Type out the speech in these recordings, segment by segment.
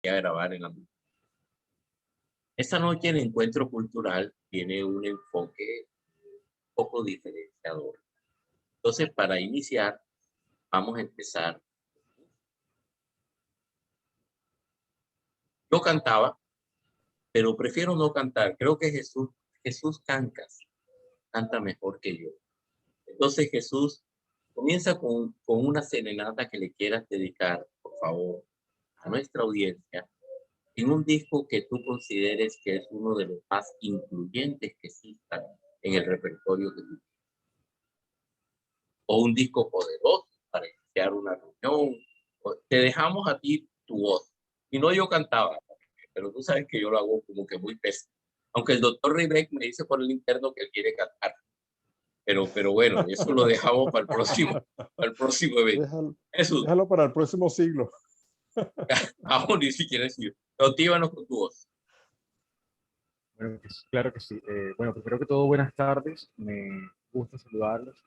a grabar en la. Esta noche el encuentro cultural tiene un enfoque un poco diferenciador. Entonces, para iniciar, vamos a empezar. Yo cantaba, pero prefiero no cantar. Creo que Jesús canta mejor que yo. Entonces, Jesús, comienza con una serenata que le quieras dedicar, por favor, a nuestra audiencia, en un disco que tú consideres que es uno de los más influyentes que existan en el repertorio que tú, o un disco poderoso para iniciar una reunión. Te dejamos a ti tu voz. Y no yo cantaba, pero tú sabes que yo lo hago como que muy pésimo. Aunque el doctor Ribek me dice por el interno que él quiere cantar. Pero bueno, eso lo dejamos para el próximo evento. Déjalo, Jesús, déjalo para el próximo siglo. aún ni siquiera decir, motívanos con tu voz. Bueno, claro que sí. Bueno, primero que todo, buenas tardes. Me gusta saludarlos.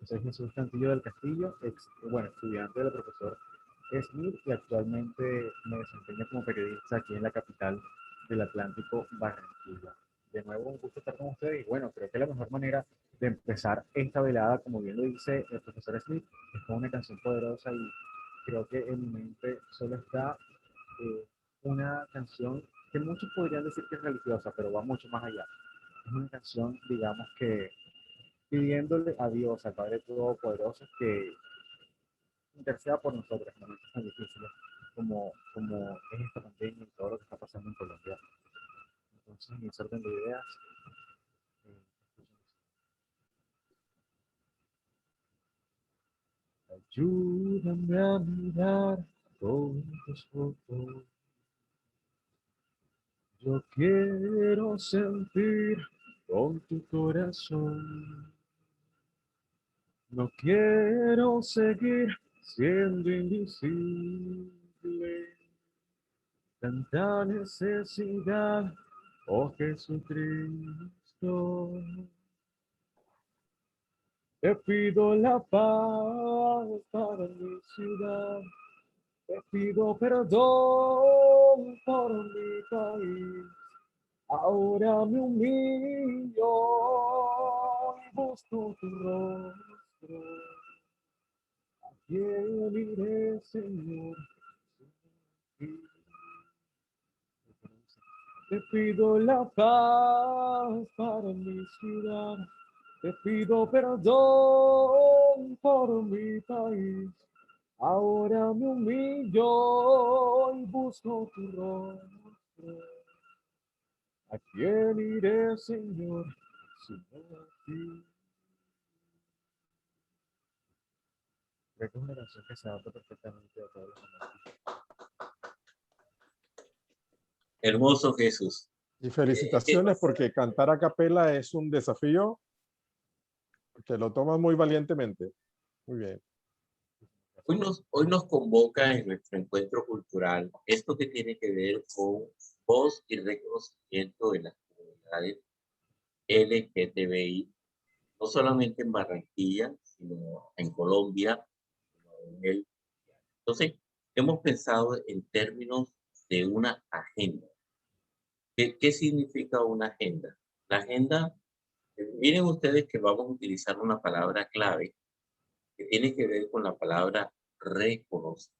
Soy Jesús Cantillo del Castillo, estudiante del profesor Smith y actualmente me desempeño como periodista aquí en la capital del Atlántico, Barranquilla. De nuevo, un gusto estar con ustedes y bueno, creo que la mejor manera de empezar esta velada, como bien lo dice el profesor Smith, es con una canción poderosa y creo que en mi mente solo está una canción que muchos podrían decir que es religiosa, pero va mucho más allá. Es una canción, digamos que pidiéndole a Dios, al Padre Todopoderoso, que interceda por nosotros en momentos tan difíciles como es esta pandemia y todo lo que está pasando en Colombia. Entonces, en ese orden de ideas, ayúdame a mirar todos tus fotos. Yo quiero sentir con tu corazón. No quiero seguir siendo invisible. Tanta necesidad, oh Jesucristo. Te pido la paz para mi ciudad. Te pido perdón por mi país. Ahora me humillo y busco tu rostro. ¿A quién iré, Señor? Te pido la paz para mi ciudad. Te pido perdón por mi país. Ahora me humillo y busco tu rostro. ¿A quién iré, Señor, si no a ti? Creo que es una canción que se adapta perfectamente a todos los momentos. Hermoso Jesús. Y felicitaciones porque cantar a capela es un desafío que lo tomas muy valientemente. Muy bien. Hoy nos convoca en nuestro encuentro cultural esto que tiene que ver con voz y reconocimiento de las comunidades LGTBI, no solamente en Barranquilla, sino en Colombia. Entonces, hemos pensado en términos de una agenda. ¿Qué significa una agenda? La agenda, miren ustedes que vamos a utilizar una palabra clave que tiene que ver con la palabra reconocer.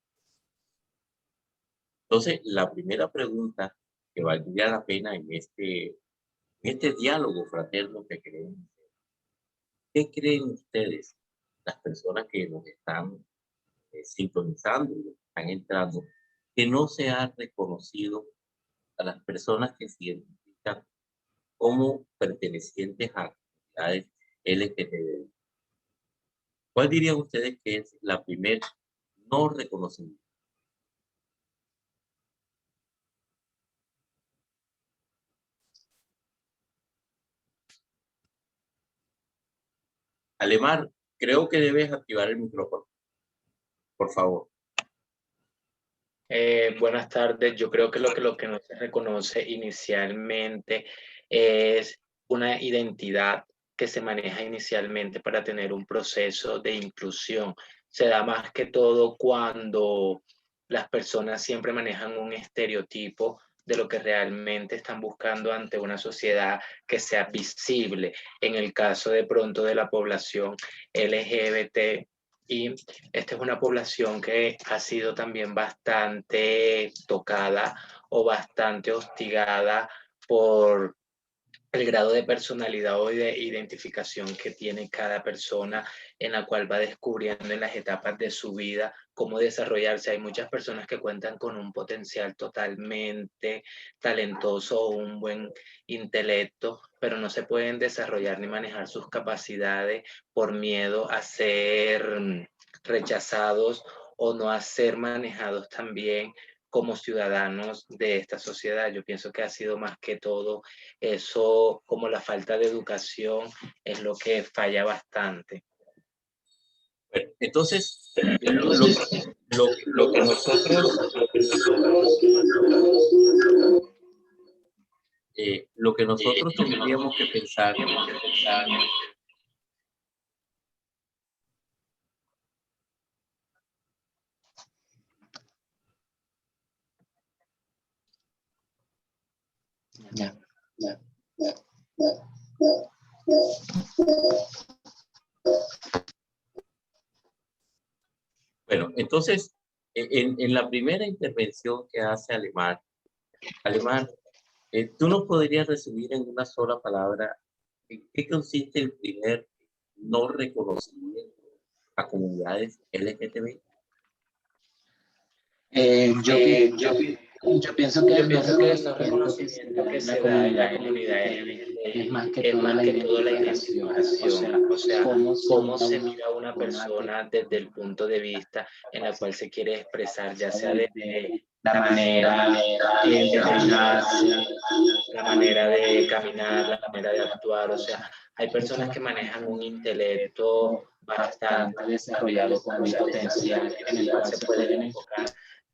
Entonces, la primera pregunta que valdría la pena en este diálogo fraterno que queremos hacer, ¿qué creen ustedes, las personas que nos están sintonizando y están entrando, que no se ha reconocido a las personas que se identifican como pertenecientes a comunidades LGTBI? ¿Cuál dirían ustedes que es la primera no reconocimiento? Alemar, creo que debes activar el micrófono, por favor. Buenas tardes. Yo creo que lo que no se reconoce inicialmente es una identidad que se maneja inicialmente para tener un proceso de inclusión. Se da más que todo cuando las personas siempre manejan un estereotipo de lo que realmente están buscando ante una sociedad que sea visible. En el caso de pronto de la población LGBT, y esta es una población que ha sido también bastante tocada o bastante hostigada por el grado de personalidad o de identificación que tiene cada persona, en la cual va descubriendo en las etapas de su vida cómo desarrollarse. Hay muchas personas que cuentan con un potencial totalmente talentoso o un buen intelecto, pero no se pueden desarrollar ni manejar sus capacidades por miedo a ser rechazados o no a ser manejados también como ciudadanos de esta sociedad. Yo pienso que ha sido más que todo eso, como la falta de educación, es lo que falla bastante. Bueno, entonces, lo que nosotros tendríamos que pensar bueno, entonces, en la primera intervención que hace Alemán, ¿tú nos podrías resumir en una sola palabra en qué consiste el primer no reconocimiento a comunidades LGTB? Yo pienso que el no Reconocimiento que se da en la comunidad es más que es todo más la que todo la identificación. identificación, o sea, cómo se mira mira a una persona desde el punto de vista en la cual se quiere expresar, ya sea desde la manera de de peinarse, peinarse, la manera de caminar, la manera de actuar, o sea, hay personas que manejan un intelecto bastante desarrollado con un potencial en el cual se pueden enfocar,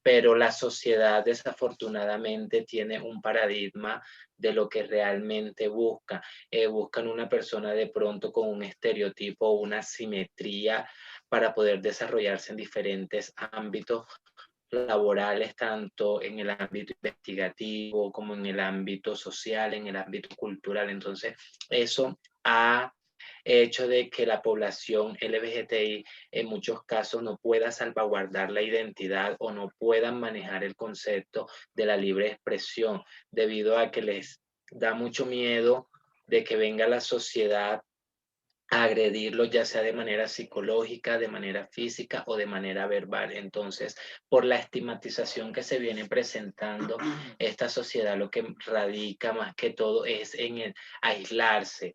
pero la sociedad desafortunadamente tiene un paradigma de lo que realmente busca. Buscan una persona de pronto con un estereotipo, una simetría para poder desarrollarse en diferentes ámbitos laborales, tanto en el ámbito investigativo como en el ámbito social, en el ámbito cultural. Entonces, eso ha hecho de que la población LGBTI en muchos casos no pueda salvaguardar la identidad o no puedan manejar el concepto de la libre expresión, debido a que les da mucho miedo de que venga la sociedad a agredirlo, ya sea de manera psicológica, de manera física o de manera verbal. Entonces, por la estigmatización que se viene presentando, esta sociedad lo que radica más que todo es en el aislarse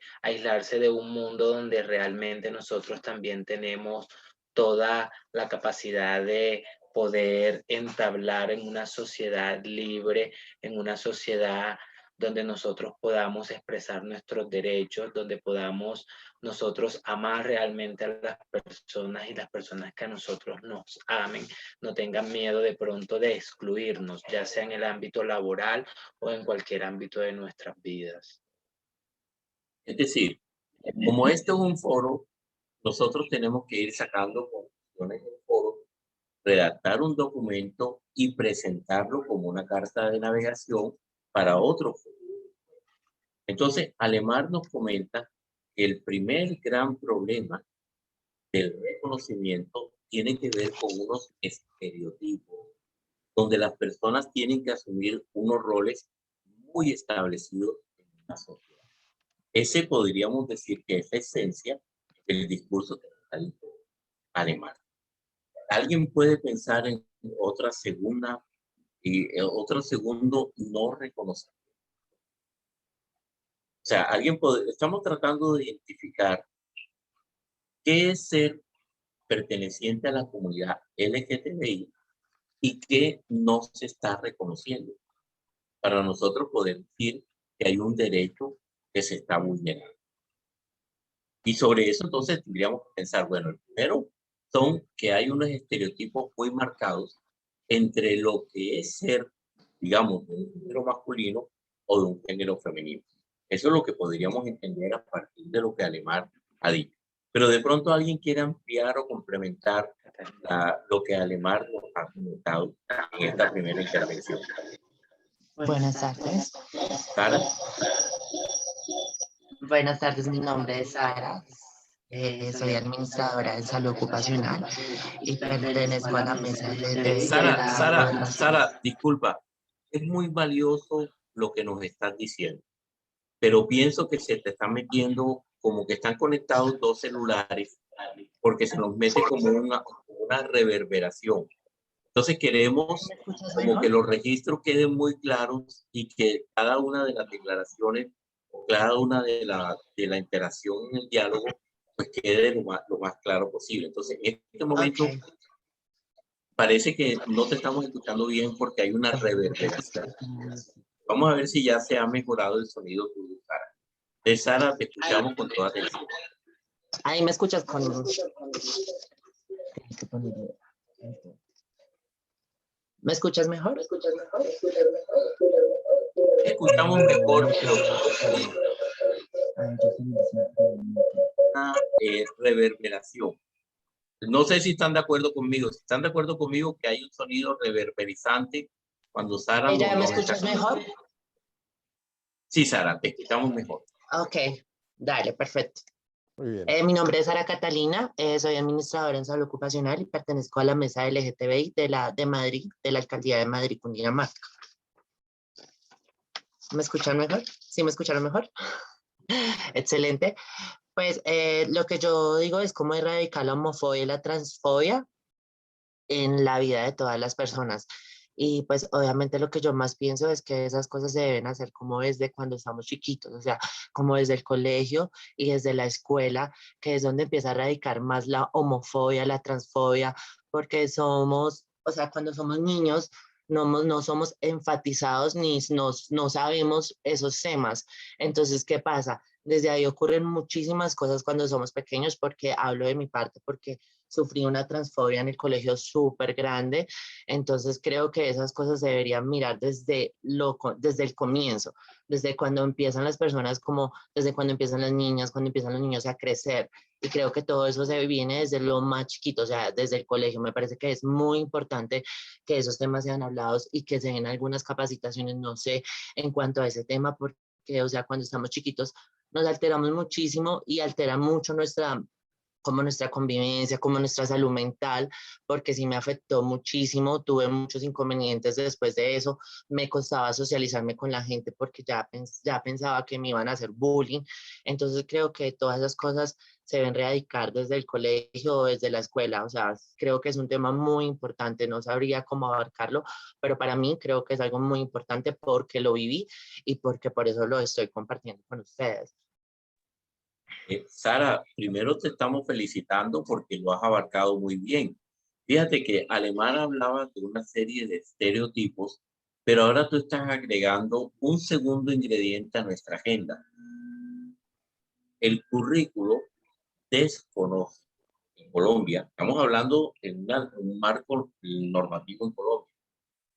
de un mundo donde realmente nosotros también tenemos toda la capacidad de poder entablar en una sociedad libre, en una sociedad donde nosotros podamos expresar nuestros derechos, donde podamos nosotros amar realmente a las personas y las personas que a nosotros nos amen, no tengan miedo de pronto de excluirnos, ya sea en el ámbito laboral o en cualquier ámbito de nuestras vidas. Es decir, como este es un foro, nosotros tenemos que ir sacando conclusiones del foro, redactar un documento y presentarlo como una carta de navegación para otro foro. Entonces, Alemar nos comenta que el primer gran problema del reconocimiento tiene que ver con unos estereotipos, donde las personas tienen que asumir unos roles muy establecidos en la sociedad. Ese podríamos decir que es la esencia del discurso capitalista alemán. ¿Alguien puede pensar en otra segunda y otro segundo no reconocimiento? O sea, estamos tratando de identificar qué es ser perteneciente a la comunidad LGTBI y qué no se está reconociendo. Para nosotros poder decir que hay un derecho que se está vulnerando. Y sobre eso entonces tendríamos que pensar, bueno, el primero son que hay unos estereotipos muy marcados entre lo que es ser, digamos, de un género masculino o de un género femenino. Eso es lo que podríamos entender a partir de lo que Alemán ha dicho. Pero de pronto alguien quiere ampliar o complementar lo que Alemar nos ha comentado en esta primera intervención. Buenas tardes. Sara, Buenas tardes, mi nombre es Sara. Soy administradora de salud ocupacional y pertenezco a la mesa de Sara, disculpa, es muy valioso lo que nos estás diciendo, pero pienso que se te está metiendo como que están conectados dos celulares, porque se nos mete como una reverberación. Entonces queremos ¿Me escuchas como mejor? que los registros queden muy claros y que cada una de las declaraciones o cada una de la interacción en el diálogo pues quede lo más claro posible. Entonces, en este momento Ok. parece que no te estamos escuchando bien porque hay una reverberación. Vamos a ver si ya se ha mejorado el sonido tuyo, Sara. Sara, te escuchamos con toda atención. Ahí me escuchas con... ¿Me escuchas mejor? Te escuchamos mejor, pero una reverberación. No sé si están de acuerdo conmigo. Si están de acuerdo conmigo que hay un sonido reverberizante cuando Sara ¿Ya me nos escuchas está... mejor? Sí, Sara, te escuchamos mejor. Ok, dale, perfecto. Muy bien. Mi nombre es Sara Catalina, soy administradora en salud ocupacional y pertenezco a la mesa LGTBI de Madrid, de la Alcaldía de Madrid, Cundinamarca. ¿Me escuchan mejor? ¿Sí me escucharon mejor? Excelente. Pues lo que yo digo es cómo erradicar la homofobia y la transfobia en la vida de todas las personas. Y pues obviamente lo que yo más pienso es que esas cosas se deben hacer como desde cuando estamos chiquitos, o sea, como desde el colegio y desde la escuela, que es donde empieza a radicar más la homofobia, la transfobia, porque somos, o sea, cuando somos niños no somos enfatizados ni no sabemos esos temas. Entonces, ¿qué pasa? Desde ahí ocurren muchísimas cosas cuando somos pequeños, porque hablo de mi parte, porque sufrí una transfobia en el colegio súper grande, entonces creo que esas cosas se deberían mirar desde el comienzo, desde cuando empiezan las personas, como desde cuando empiezan las niñas, cuando empiezan los niños a crecer, y creo que todo eso se viene desde lo más chiquito, o sea, desde el colegio. Me parece que es muy importante que esos temas sean hablados y que se den algunas capacitaciones, no sé, en cuanto a ese tema, porque, o sea, cuando estamos chiquitos nos alteramos muchísimo y altera mucho como nuestra convivencia, como nuestra salud mental, porque sí me afectó muchísimo, tuve muchos inconvenientes después de eso, me costaba socializarme con la gente porque ya pensaba que me iban a hacer bullying, entonces creo que todas esas cosas se deben erradicar desde el colegio o desde la escuela, o sea, creo que es un tema muy importante, no sabría cómo abarcarlo, pero para mí creo que es algo muy importante porque lo viví y porque por eso lo estoy compartiendo con ustedes. Sara, primero te estamos felicitando porque lo has abarcado muy bien. Fíjate que Alemán hablaba de una serie de estereotipos, pero ahora tú estás agregando un segundo ingrediente a nuestra agenda. El currículo desconoce en Colombia. Estamos hablando en un marco normativo en Colombia.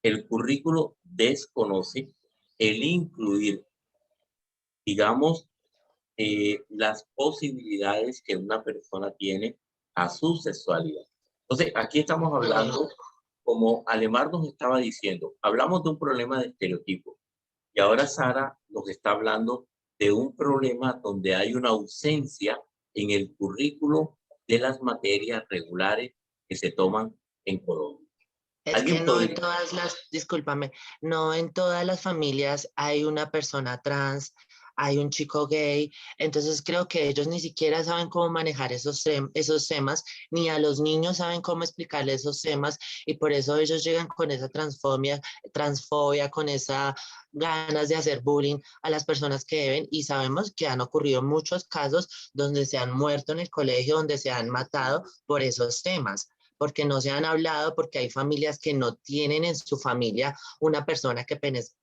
El currículo desconoce el incluir, digamos, las posibilidades que una persona tiene a su sexualidad. Entonces, aquí estamos hablando, como Alemar nos estaba diciendo, hablamos de un problema de estereotipos. Y ahora Sara nos está hablando de un problema donde hay una ausencia en el currículo de las materias regulares que se toman en Colombia. Es que ¿Alguien no en podría? todas discúlpame, no en todas las familias hay una persona trans, hay un chico gay, entonces creo que ellos ni siquiera saben cómo manejar esos temas, ni a los niños saben cómo explicarles esos temas, y por eso ellos llegan con esa transfobia, con esa ganas de hacer bullying a las personas que deben, y sabemos que han ocurrido muchos casos donde se han muerto en el colegio, donde se han matado por esos temas porque no se han hablado, porque hay familias que no tienen en su familia una persona que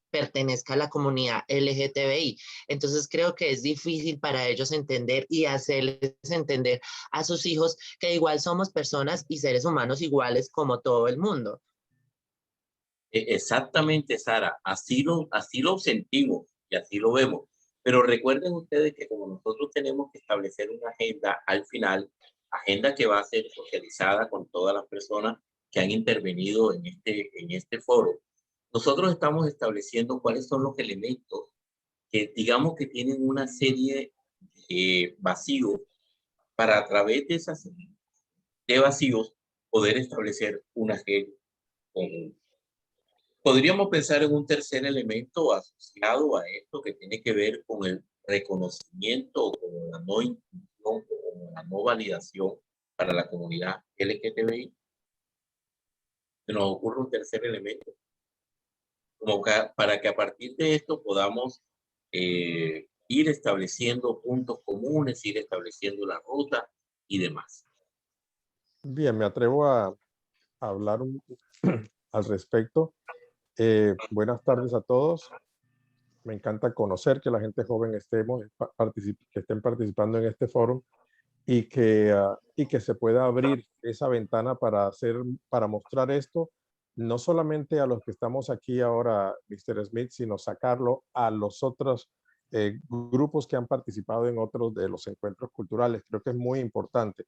pertenezca a la comunidad LGTBI. Entonces creo que es difícil para ellos entender y hacerles entender a sus hijos que igual somos personas y seres humanos iguales como todo el mundo. Exactamente, Sara, así lo sentimos y así lo vemos. Pero recuerden ustedes que como nosotros tenemos que establecer una agenda al final, agenda que va a ser socializada con todas las personas que han intervenido en este foro, nosotros estamos estableciendo cuáles son los elementos que digamos que tienen una serie de vacíos para a través de esas de vacíos poder establecer una agenda común. Podríamos pensar en un tercer elemento asociado a esto que tiene que ver con el reconocimiento o con la no inclusión o con la no validación para la comunidad LGTBI. Se nos ocurre un tercer elemento, como para que a partir de esto podamos ir estableciendo puntos comunes, ir estableciendo la ruta y demás. Bien, me atrevo a hablar al respecto. Buenas tardes a todos. Me encanta conocer que la gente joven que estén participando en este foro y que se pueda abrir esa ventana para mostrar esto, no solamente a los que estamos aquí ahora, Mr. Smith, sino sacarlo a los otros grupos que han participado en otros de los encuentros culturales. Creo que es muy importante.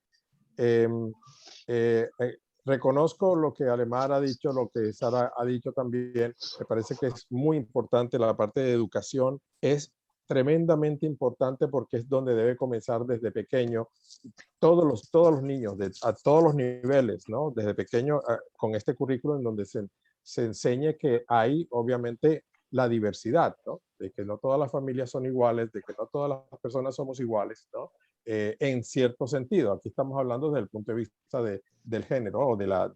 Reconozco lo que Alemar ha dicho, lo que Sara ha dicho también. Me parece que es muy importante la parte de educación. Es tremendamente importante porque es donde debe comenzar desde pequeño. Todos los niños, a todos los niveles, ¿no? Desde pequeño, con este currículo en donde se enseñe que hay, obviamente, la diversidad, ¿no? De que no todas las familias son iguales, de que no todas las personas somos iguales, ¿no? En cierto sentido. Aquí estamos hablando desde el punto de vista del género o de la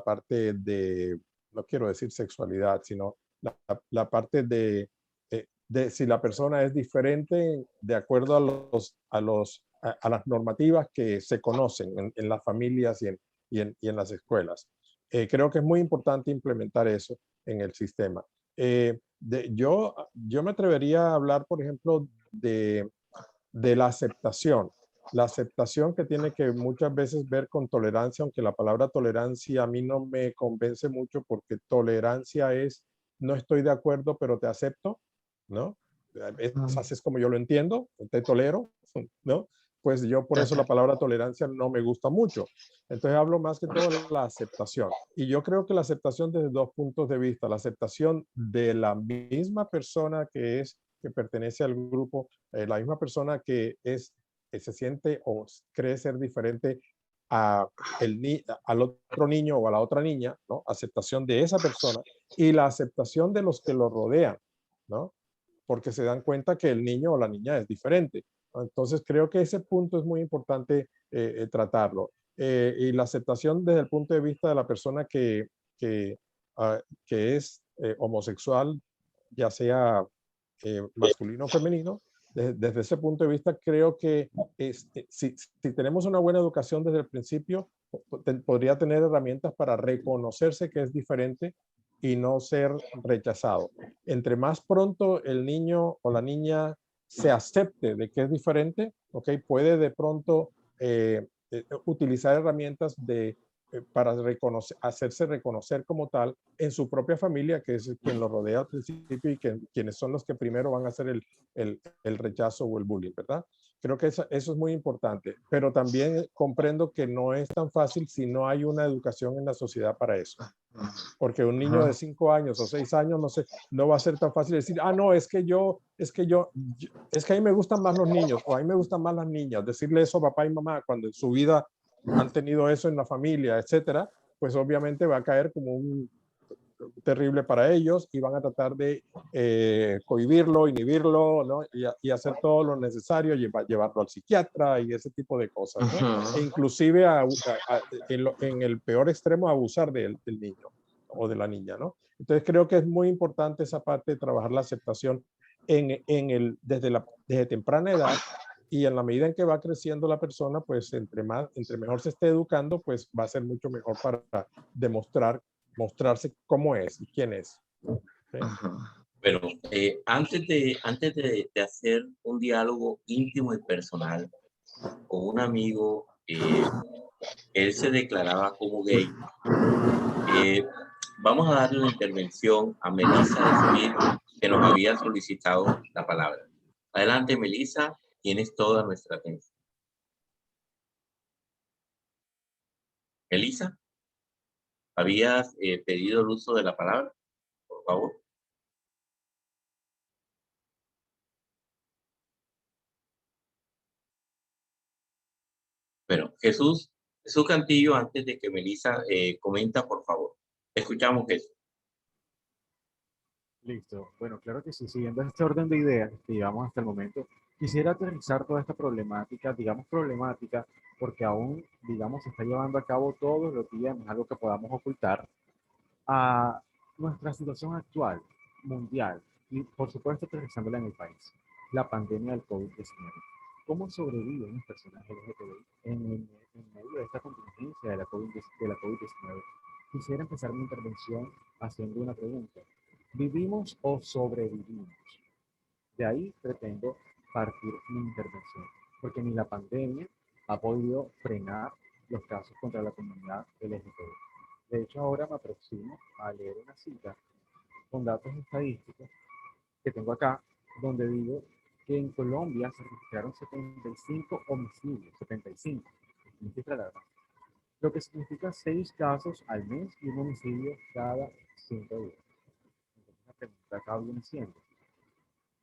parte de, no quiero decir sexualidad, sino la parte de si la persona es diferente de acuerdo a las normativas que se conocen en las familias y en las escuelas. Creo que es muy importante implementar eso en el sistema. Yo me atrevería a hablar, por ejemplo, de la aceptación. La aceptación que tiene que muchas veces ver con tolerancia, aunque la palabra tolerancia a mí no me convence mucho porque tolerancia es no estoy de acuerdo, pero te acepto, ¿no? Así es como yo lo entiendo, te tolero, ¿no? Pues yo por eso la palabra tolerancia no me gusta mucho. Entonces hablo más que todo de la aceptación. Y yo creo que la aceptación desde dos puntos de vista. La aceptación de la misma persona que pertenece al grupo, la misma persona que se siente o cree ser diferente al otro niño o a la otra niña, ¿no? Aceptación de esa persona y la aceptación de los que lo rodean, ¿no? Porque se dan cuenta que el niño o la niña es diferente. Entonces creo que ese punto es muy importante tratarlo. Y la aceptación desde el punto de vista de la persona que es homosexual, ya sea masculino o femenino, desde ese punto de vista creo que si tenemos una buena educación desde el principio, podría tener herramientas para reconocerse que es diferente y no ser rechazado. Entre más pronto el niño o la niña se acepte de que es diferente, ¿okay? Puede de pronto utilizar herramientas para hacerse reconocer como tal en su propia familia, que es quien lo rodea al principio y quienes son los que primero van a hacer el rechazo o el bullying, ¿verdad? Creo que eso es muy importante, pero también comprendo que no es tan fácil si no hay una educación en la sociedad para eso. Porque un niño de 5 años o 6 años, no sé, no va a ser tan fácil decir, no, es que a mí me gustan más los niños o a mí me gustan más las niñas. Decirle eso a papá y mamá cuando en su vida han tenido eso en la familia, etcétera, pues obviamente va a caer como un terrible para ellos y van a tratar de cohibirlo, inhibirlo, ¿no? Y hacer todo lo necesario, llevarlo al psiquiatra y ese tipo de cosas, ¿no? E inclusive en el peor extremo abusar del niño o de la niña, ¿no? Entonces creo que es muy importante esa parte de trabajar la aceptación desde temprana edad, y en la medida en que va creciendo la persona, pues entre mejor se esté educando, pues va a ser mucho mejor para mostrarse cómo es y quién es. ¿Sí? Pero antes de hacer un diálogo íntimo y personal con un amigo, él se declaraba como gay. Vamos a darle una intervención a Melissa Smith que nos había solicitado la palabra. Adelante, Melissa, tienes toda nuestra atención. Melissa, ¿habías pedido el uso de la palabra? Por favor. Bueno, Jesús Cantillo, antes de que Melissa comenta, por favor. Escuchamos eso. Listo. Bueno, claro que sí. Siguiendo este orden de ideas que llevamos hasta el momento, quisiera aterrizar toda esta problemática, digamos problemática, porque aún, digamos, se está llevando a cabo todos los días, no es algo que podamos ocultar, a nuestra situación actual, mundial, y por supuesto aterrizándola en el país, la pandemia del COVID-19. ¿Cómo sobreviven las personas LGTBI en medio de esta contingencia de la COVID-19? Quisiera empezar mi intervención haciendo una pregunta. ¿Vivimos o sobrevivimos? De ahí pretendo partir mi intervención, porque ni la pandemia ha podido frenar los casos contra la comunidad LGTBI. De hecho, ahora me aproximo a leer una cita con datos estadísticos que tengo acá, donde digo que en Colombia se registraron 75 homicidios, 75, una cifra larga, lo que significa 6 casos al mes y un homicidio cada 5 días. Entonces la pregunta acá viene siendo,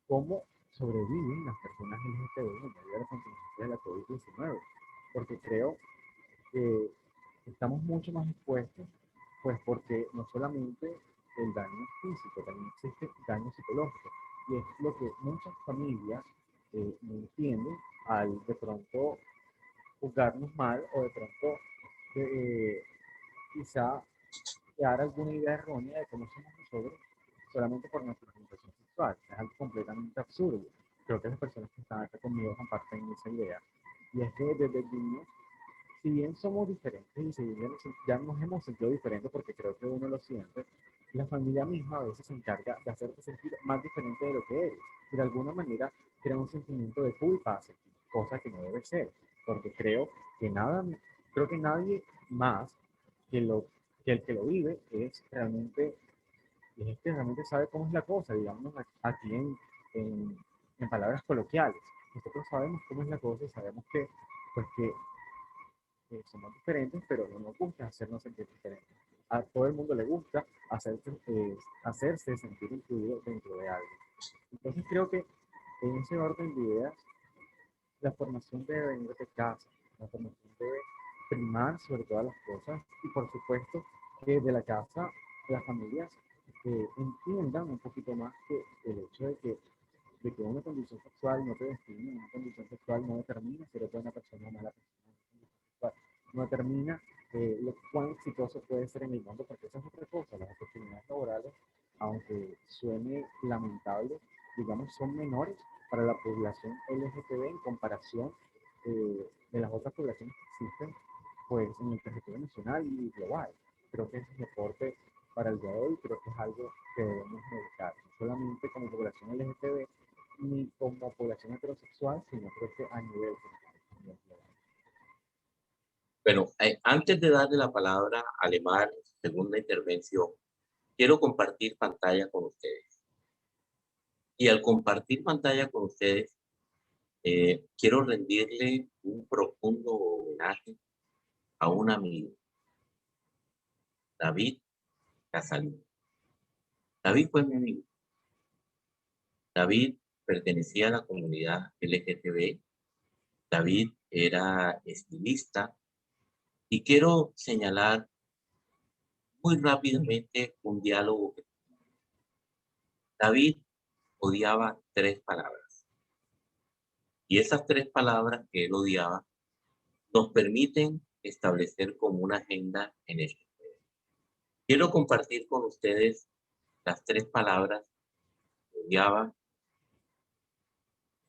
¿cómo sobreviven las personas LGTBI en medio de la contingencia de la COVID-19? Porque creo que estamos mucho más expuestos, pues porque no solamente el daño físico, también existe daño psicológico. Y es lo que muchas familias no entienden al de pronto juzgarnos mal o de pronto quizá dar alguna idea errónea de cómo somos nosotros solamente por nuestra orientación sexual. Es algo completamente absurdo. Creo que las personas que están acá conmigo comparten esa idea. Y es que desde niños, si bien somos diferentes y si bien ya nos hemos sentido diferentes porque creo que uno lo siente, la familia misma a veces se encarga de hacerte sentir más diferente de lo que eres. Y de alguna manera crea un sentimiento de culpa hacia ti, cosa que no debe ser. Porque creo que nadie más que, que el que lo vive es el que realmente sabe cómo es la cosa, digamos, aquí en palabras coloquiales. Nosotros sabemos cómo es la cosa y sabemos que, pues que somos diferentes, pero no nos gusta hacernos sentir diferentes. A todo el mundo le gusta hacerse sentir incluido dentro de algo. Entonces creo que en ese orden de ideas, la formación debe venir de casa, la formación debe primar sobre todas las cosas y por supuesto que de la casa las familias entiendan un poquito más que el hecho de que una condición sexual no te define, una condición sexual no determina si eres buena persona o mala persona, no determina lo cuán exitoso puede ser en el mundo, porque esa es otra cosa, las oportunidades laborales, aunque suene lamentable, digamos, son menores para la población LGTB en comparación de las otras poblaciones que existen pues, en el territorio nacional y global. Creo que ese es el aporte para el día de hoy, creo que es algo que debemos meditar, no solamente como población LGTB ni como población heterosexual, sino creo que a nivel global. Bueno, antes de darle la palabra a Lemar en su segunda intervención, quiero compartir pantalla con ustedes. Y al compartir pantalla con ustedes, quiero rendirle un profundo homenaje a un amigo, David Casalín. David fue mi amigo. David pertenecía a la comunidad LGTB. David era estilista. Y quiero señalar muy rápidamente un diálogo. David odiaba 3 palabras. Y esas 3 palabras que él odiaba nos permiten establecer como una agenda en esto. Quiero compartir con ustedes las 3 palabras que odiaba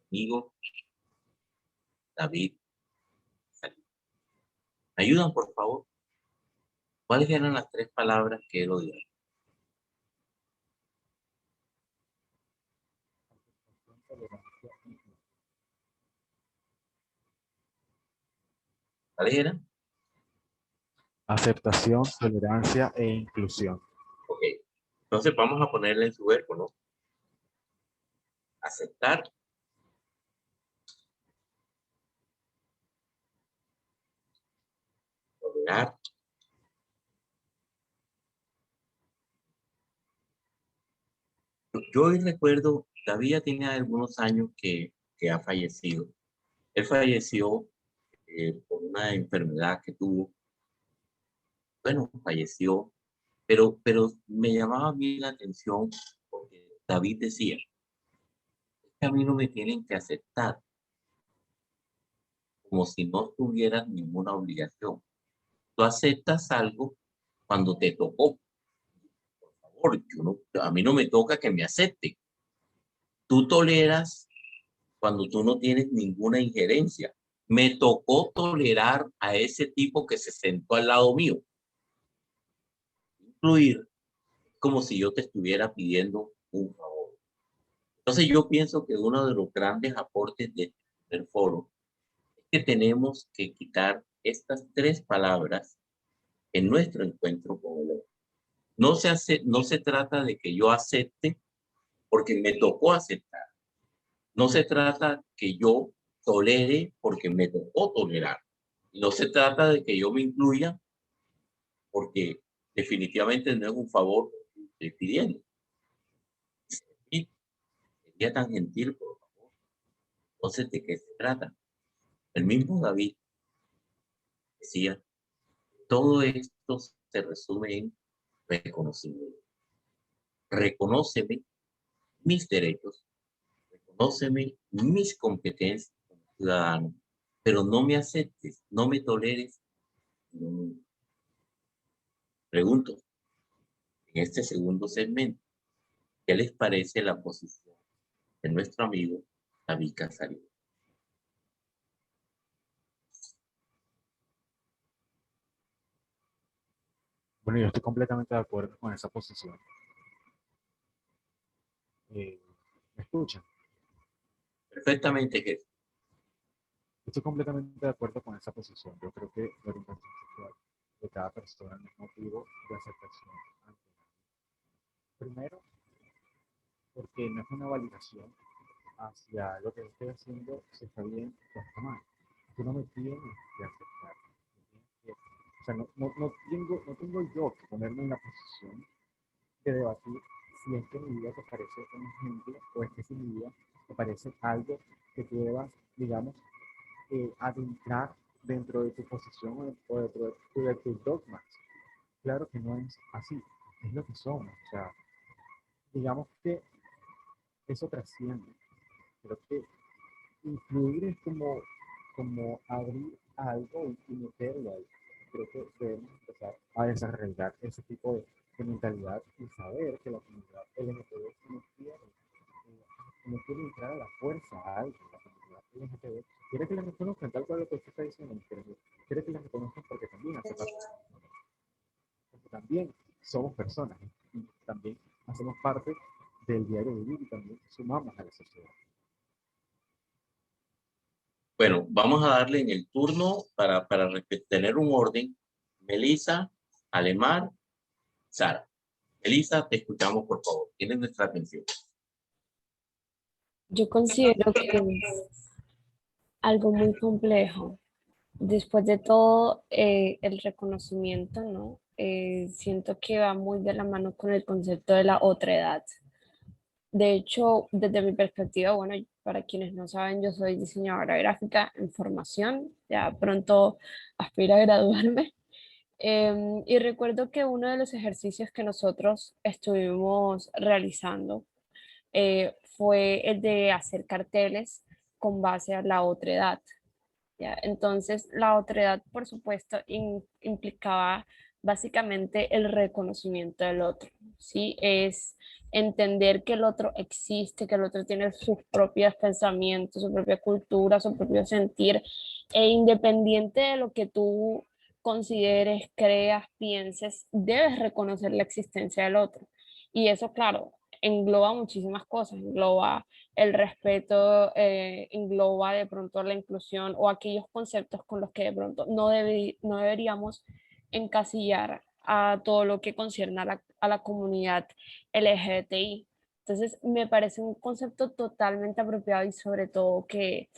mi amigo David. ¿Me ayudan, por favor? ¿Cuáles eran las 3 palabras que él odiaba? ¿Cuáles eran? Aceptación, tolerancia e inclusión. Ok. Entonces vamos a ponerle en su verbo, ¿no? aceptar, tolerar, yo hoy recuerdo, David tiene algunos años que ha fallecido. Él falleció por una enfermedad que tuvo. Bueno, falleció, pero me llamaba a mí la atención porque David decía, que a mí no me tienen que aceptar, como si no tuvieras ninguna obligación. Tú aceptas algo cuando te tocó. Por favor, a mí no me toca que me acepte. Tú toleras cuando tú no tienes ninguna injerencia. Me tocó tolerar a ese tipo que se sentó al lado mío. Incluir como si yo te estuviera pidiendo un favor. Entonces yo pienso que uno de los grandes aportes del foro es que tenemos que quitar estas tres palabras en nuestro encuentro con el otro. No se trata de que yo acepte porque me tocó aceptar. No se trata que yo tolere porque me tocó tolerar. No se trata de que yo me incluya porque definitivamente no es un favor que estoy pidiendo. Y sería tan gentil, por favor. Entonces, ¿de qué se trata? El mismo David decía, todo esto se resume en reconocimiento. Reconóceme mis derechos, reconóceme mis competencias como ciudadano, pero no me aceptes, no me toleres. No. Pregunto, en este segundo segmento, ¿qué les parece la posición de nuestro amigo David Casarín? Bueno, yo estoy completamente de acuerdo con esa posición. ¿Me escuchan? Perfectamente, jefe. Estoy completamente de acuerdo con esa posición. Yo creo que la orientación sexual de cada persona no es motivo de aceptación ante nadie. Primero, porque no es una validación hacia lo que estoy haciendo, si está bien o está mal. Tú no me tienes que aceptar. O sea, no tengo yo que ponerme en la posición de debatir si es que mi vida te parece un ejemplo o es que si mi vida te parece algo que tú debas, digamos, adentrar dentro de tu posición o dentro de tus dogmas. Claro que no es así, es lo que somos. O sea, digamos que eso trasciende. Creo que incluir es como abrir algo y meterlo ahí. Creo que debemos empezar a desarrollar ese tipo de mentalidad y saber que la comunidad LGTB no quiere entrar a la fuerza a algo. La comunidad LGTB quiere que la reconozcan, tal cual lo que usted está diciendo, quiere que la reconozcan porque también hace parte, porque también somos personas y también hacemos parte del diario vivir y también sumamos a la sociedad. Bueno, vamos a darle en el turno para tener un orden. Melissa, Alemar, Sara. Melissa, te escuchamos, por favor. Tienes nuestra atención. Yo considero que es algo muy complejo. Después de todo, el reconocimiento, ¿no? Siento que va muy de la mano con el concepto de la otredad. De hecho, desde mi perspectiva, bueno, para quienes no saben, yo soy diseñadora gráfica en formación, ya pronto aspiro a graduarme. Y recuerdo que uno de los ejercicios que nosotros estuvimos realizando fue el de hacer carteles con base a la otredad. ¿Ya? Entonces, la otredad, por supuesto, implicaba básicamente el reconocimiento del otro, ¿sí? Es entender que el otro existe, que el otro tiene sus propios pensamientos, su propia cultura, su propio sentir, e independiente de lo que tú consideres, creas, pienses, debes reconocer la existencia del otro. Y eso, claro, engloba muchísimas cosas, engloba el respeto, engloba de pronto la inclusión o aquellos conceptos con los que de pronto no deberíamos encasillar a todo lo que concierne a la comunidad LGBTI. Entonces, me parece un concepto totalmente apropiado y sobre todo que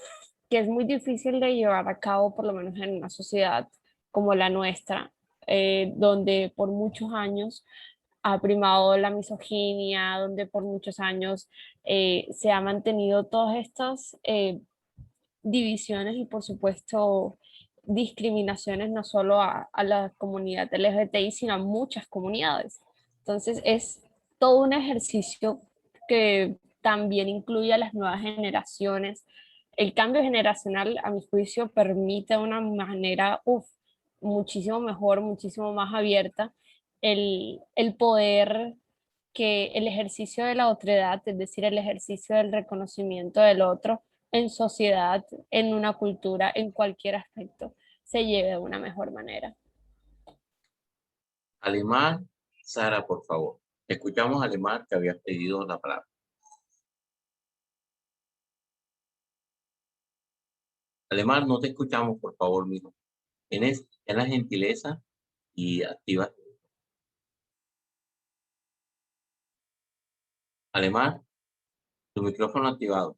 es muy difícil de llevar a cabo, por lo menos en una sociedad como la nuestra, donde por muchos años ha primado la misoginia, donde por muchos años se ha mantenido todas estas divisiones y por supuesto discriminaciones no solo a la comunidad LGBTI, sino a muchas comunidades. Entonces es todo un ejercicio que también incluye a las nuevas generaciones. El cambio generacional, a mi juicio, permite de una manera muchísimo mejor, muchísimo más abierta el poder que el ejercicio de la otredad, es decir, el ejercicio del reconocimiento del otro en sociedad, en una cultura, en cualquier aspecto, se lleve de una mejor manera. Alemán, Sara, por favor. Escuchamos a Alemán, que había pedido la palabra. Alemán, no te escuchamos, por favor, mijo. Tienes la gentileza y activa. Alemán, tu micrófono activado.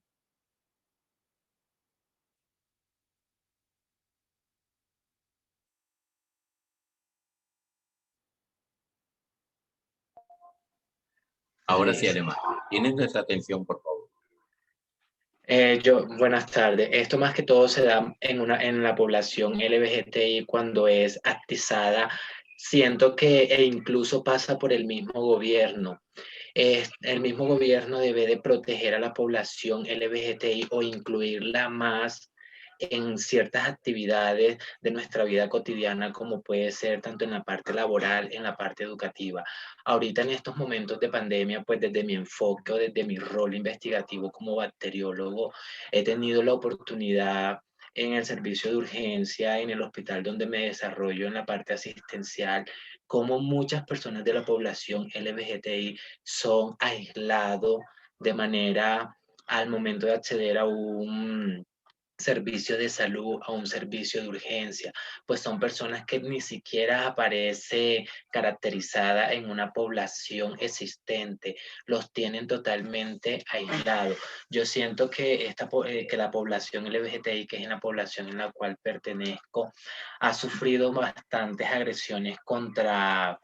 Ahora sí, Alemán. Tienes nuestra atención, por favor. Buenas tardes. Esto más que todo se da en la población LGBTI cuando es actizada. Siento que e incluso pasa por el mismo gobierno. El mismo gobierno debe de proteger a la población LGBTI o incluirla más en ciertas actividades de nuestra vida cotidiana, como puede ser tanto en la parte laboral, en la parte educativa. Ahorita en estos momentos de pandemia, pues desde mi enfoque o desde mi rol investigativo como bacteriólogo, he tenido la oportunidad en el servicio de urgencia, en el hospital donde me desarrollo en la parte asistencial, como muchas personas de la población LGBTI son aislados de manera al momento de acceder a un servicio de salud, a un servicio de urgencia, pues son personas que ni siquiera aparece caracterizada en una población existente, los tienen totalmente aislados. Yo siento que, que la población LGBTI, que es la población en la cual pertenezco, ha sufrido bastantes agresiones contra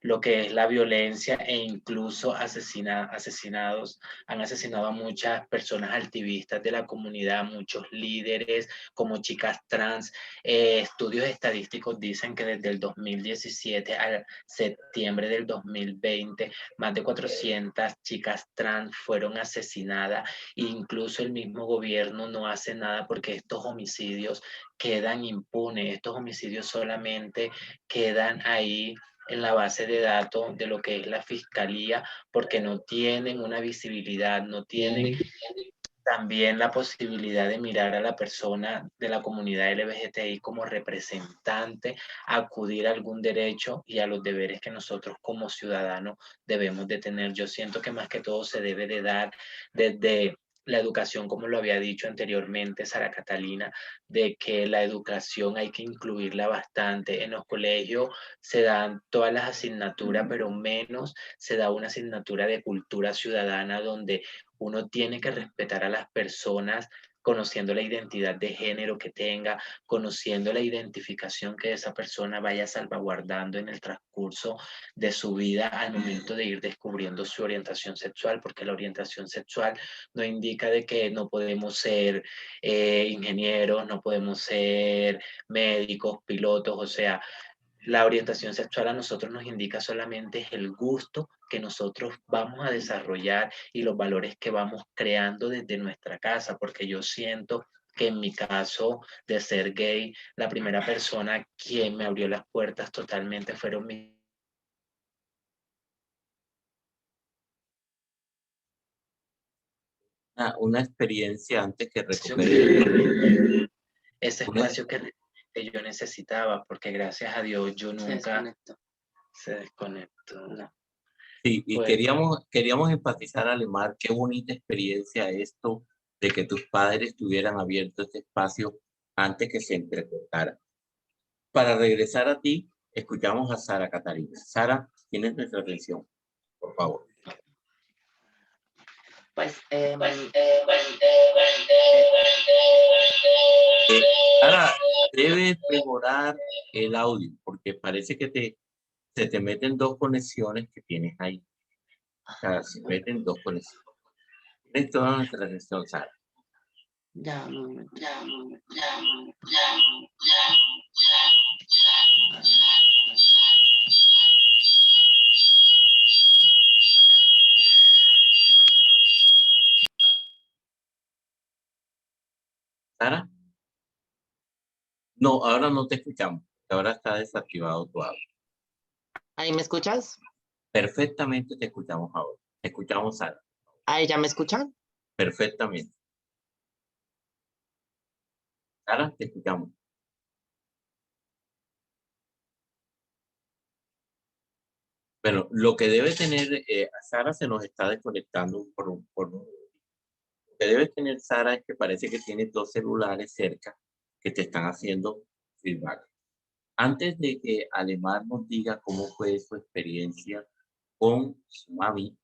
lo que es la violencia e incluso asesinados. Han asesinado a muchas personas activistas de la comunidad, muchos líderes como chicas trans. Estudios estadísticos dicen que desde el 2017 al septiembre del 2020, más de 400 chicas trans fueron asesinadas e incluso el mismo gobierno no hace nada porque estos homicidios quedan impunes, estos homicidios solamente quedan ahí en la base de datos de lo que es la fiscalía, porque no tienen una visibilidad, no tienen también la posibilidad de mirar a la persona de la comunidad LGBTI como representante, acudir a algún derecho y a los deberes que nosotros como ciudadanos debemos de tener. Yo siento que más que todo se debe de dar desde la educación, como lo había dicho anteriormente Sara Catalina, de que la educación hay que incluirla bastante. En los colegios se dan todas las asignaturas, pero menos se da una asignatura de cultura ciudadana donde uno tiene que respetar a las personas conociendo la identidad de género que tenga, conociendo la identificación que esa persona vaya salvaguardando en el transcurso de su vida al momento de ir descubriendo su orientación sexual, porque la orientación sexual no indica de que no podemos ser ingenieros, no podemos ser médicos, pilotos, o sea, la orientación sexual a nosotros nos indica solamente el gusto que nosotros vamos a desarrollar y los valores que vamos creando desde nuestra casa, porque yo siento que en mi caso de ser gay, la primera persona quien me abrió las puertas totalmente fueron mis... Una experiencia antes que recupere. Ese espacio que yo necesitaba, porque gracias a Dios yo nunca se desconectó. No. Sí, y Pues, queríamos enfatizar, Alemar, qué bonita experiencia esto de que tus padres tuvieran abierto este espacio antes que se entrecortara. Para regresar a ti, escuchamos a Sara Catalina. Sara, tienes nuestra atención, por favor. Pues, Ahora, debes mejorar el audio porque parece que se te meten dos conexiones que tienes ahí. O sea, se meten dos conexiones. Tienes toda nuestra conexión, Sara. ya, un momento. ¿Sara? No, ahora no te escuchamos. Ahora está desactivado tu audio. ¿Ahí me escuchas? Perfectamente te escuchamos ahora. Te escuchamos, Sara. ¿Ahí ya me escuchan? Perfectamente. Sara, te escuchamos. Bueno, lo que debe tener, Sara se nos está desconectando lo que debe tener Sara es que parece que tiene dos celulares cerca que te están haciendo feedback. Antes de que Alemán nos diga cómo fue su experiencia con su mami,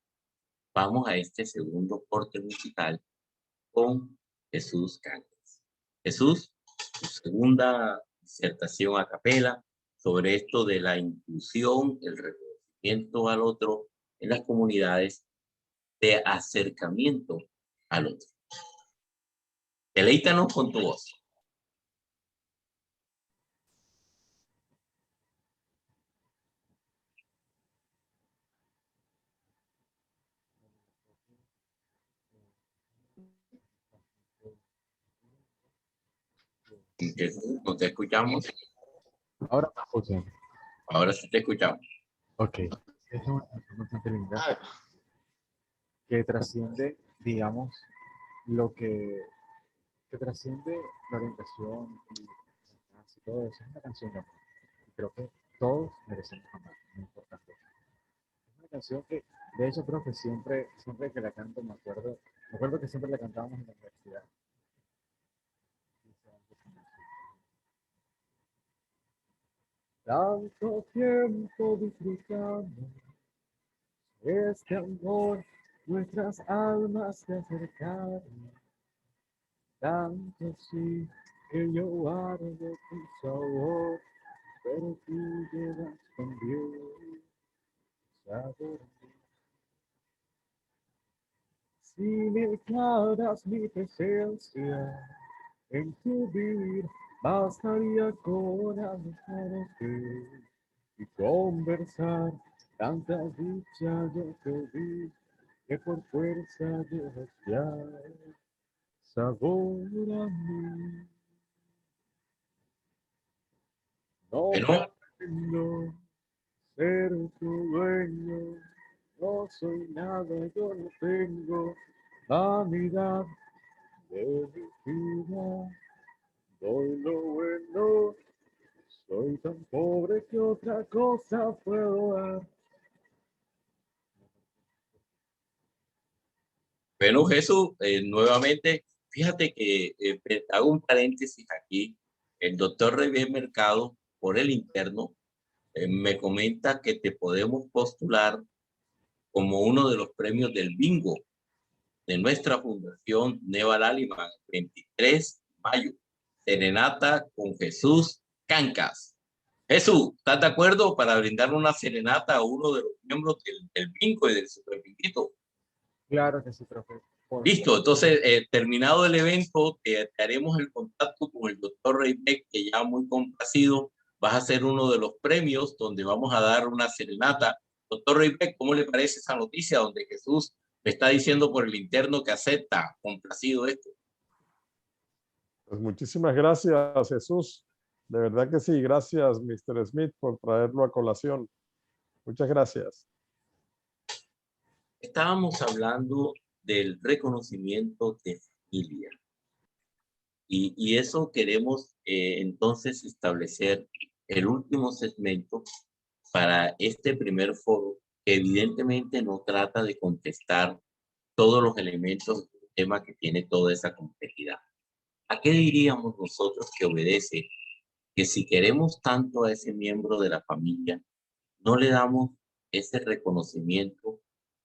vamos a este segundo corte musical con Jesús Cañas. Jesús, su segunda disertación a capela sobre esto de la inclusión, el reconocimiento al otro en las comunidades de acercamiento al otro. Deleítanos con tu voz. Jesús, no te escuchamos. Ahora me escuchan. Ahora sí te escuchamos. Ok. Es una información bastante linda A ver, que trasciende, digamos, lo que trasciende la orientación y así todo eso. Es una canción de amor. Y creo que todos merecemos amar, no importa qué. Es una canción que, de hecho, creo que siempre que la canto, me acuerdo que siempre la cantábamos en la universidad. Tanto tiempo disfrutamos este amor, nuestras almas se acercaron. Tanto sí que yo guardo tu sabor, pero tú llevas también sabor. Si me declaras mi presencia en tu vida, bastaría con alejarte y conversar. Tanta dicha yo te di, que por fuerza llevas ya sabor a mí. No Bueno, pretendo ser tu dueño, no soy nada, yo no tengo vanidad de mi vida. Doy lo bueno, soy tan pobre que otra cosa puedo dar. bueno, Jesús, nuevamente, fíjate que hago un paréntesis aquí. El doctor Revier Mercado, por el interno, me comenta que te podemos postular como uno de los premios del bingo de nuestra fundación Neval Aliman, 23 de mayo. Serenata con Jesús Cancas. Jesús, ¿estás de acuerdo para brindar una serenata a uno de los miembros del bingo y del super binguito? Claro que sí, profe. Listo, entonces terminado el evento, te haremos el contacto con el doctor Reybeck, que ya muy complacido vas a ser uno de los premios donde vamos a dar una serenata. Doctor Reybeck, ¿cómo le parece esa noticia donde Jesús me está diciendo por el interno que acepta, complacido esto? Pues muchísimas gracias, Jesús. De verdad que sí. Gracias, Mr. Smith, por traerlo a colación. Muchas gracias. Estábamos hablando del reconocimiento de familia. Y eso queremos entonces establecer el último segmento para este primer foro, que evidentemente no trata de contestar todos los elementos del tema que tiene toda esa complejidad. ¿A qué diríamos nosotros que obedece? Que si queremos tanto a ese miembro de la familia, no le damos ese reconocimiento